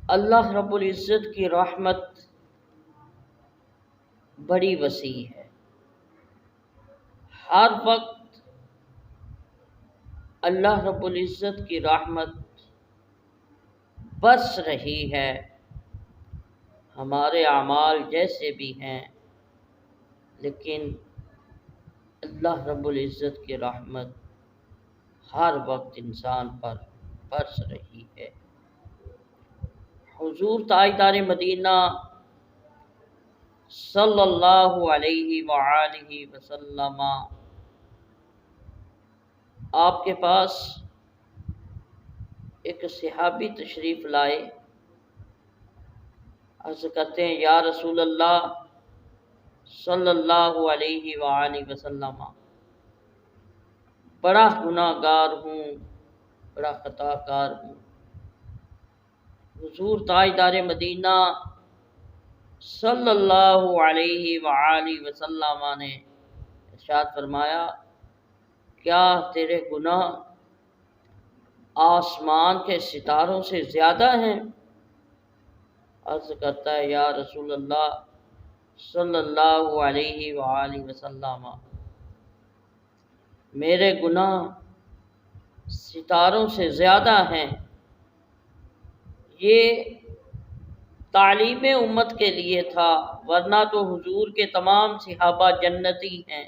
اللہ رب العزت کی رحمت بڑی وسیع ہے۔ ہر وقت اللہ رب العزت کی رحمت برس رہی ہے۔ ہمارے اعمال جیسے بھی ہیں، لیکن اللہ رب العزت کی رحمت ہر وقت انسان پر برس رہی ہے۔ حضور تاجدار مدینہ صلی اللہ علیہ وآلہ وسلم آپ کے پاس ایک صحابی تشریف لائے۔ عرض کرتے ہیں یا رسول اللہ صلی اللہ علیہ وآلہ وسلم، بڑا گناہ گار ہوں، بڑا خطا کار ہوں۔ حضور تاجدار مدینہ صلی اللہ علیہ وآلہ وسلم نے ارشاد فرمایا، کیا تیرے گناہ آسمان کے ستاروں سے زیادہ ہیں؟ عرض کرتا ہے یا رسول اللہ صلی اللہ علیہ وآلہ وسلم، میرے گناہ ستاروں سے زیادہ ہیں۔ یہ تعلیم امت کے لیے تھا، ورنہ تو حضور کے تمام صحابہ جنتی ہیں۔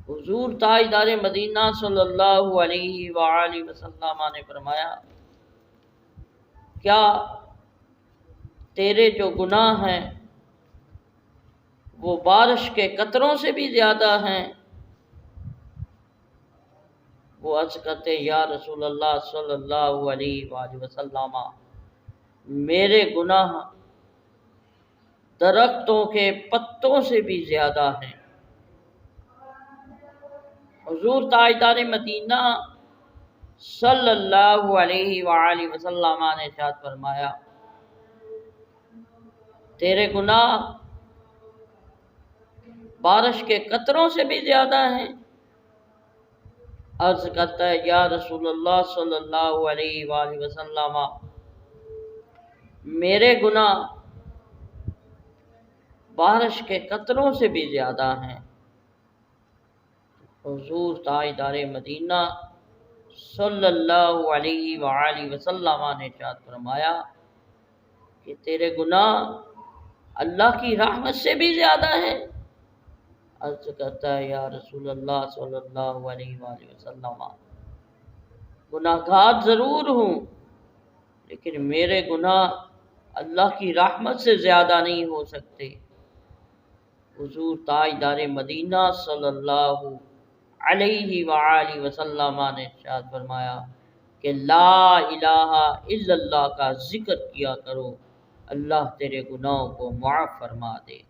حضور تاجدار مدینہ صلی اللہ علیہ وآلہ وسلم نے فرمایا، کیا تیرے جو گناہ ہیں وہ بارش کے قطروں سے بھی زیادہ ہیں؟ وہ عرض کرتے یا رسول اللہ صلی اللہ علیہ وآلہ وسلم، میرے گناہ درختوں کے پتوں سے بھی زیادہ ہیں۔ حضور تاجدار مدینہ صلی اللہ علیہ وآلہ وسلم نے ارشاد فرمایا، تیرے گناہ بارش کے قطروں سے بھی زیادہ ہیں۔ عرض کرتا ہے یا رسول اللہ صلی اللہ علیہ وآلہ وسلم، میرے گناہ بارش کے قطروں سے بھی زیادہ ہیں۔ حضور تاجدار مدینہ صلی اللہ علیہ وآلہ وسلم نے ارشاد فرمایا کہ تیرے گناہ اللہ کی رحمت سے بھی زیادہ ہیں۔ عرض کرتا ہے یا رسول اللہ صلی اللہ علیہ وآلہ وسلم، گناہ گار ضرور ہوں، لیکن میرے گناہ اللہ کی رحمت سے زیادہ نہیں ہو سکتے۔ حضور تاجدار مدینہ صلی اللہ علیہ وآلہ وسلم نے ارشاد فرمایا کہ لا الہ الا اللہ کا ذکر کیا کرو، اللہ تیرے گناہوں کو معاف فرما دے۔